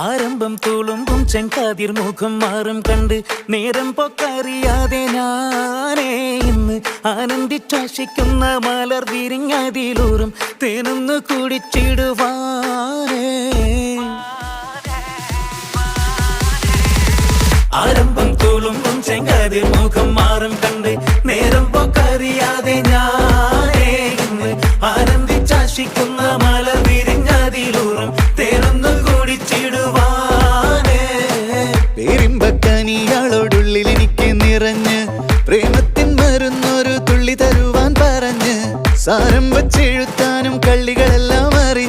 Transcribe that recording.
ആരംഭം തുളുമ്പും ചെങ്കാതിർ മുഖം മാറും കണ്ട് നേരം പൊക്കറിയാതെ ഞാനേ ഇന്ന് ആനന്ദിച്ചാശിക്കുന്ന മലർ വിരിഞ്ഞതിലൂറും തേനൊന്ന് കുടിച്ചിടുവാനേ. ആരംഭം തുളുമ്പും ചെങ്കാതിർ മുഖം മാറും കണ്ട് നേരം പൊക്കറിയാതെ ഞാനേ ഇന്ന് ആനന്ദിച്ചാശിക്കുന്ന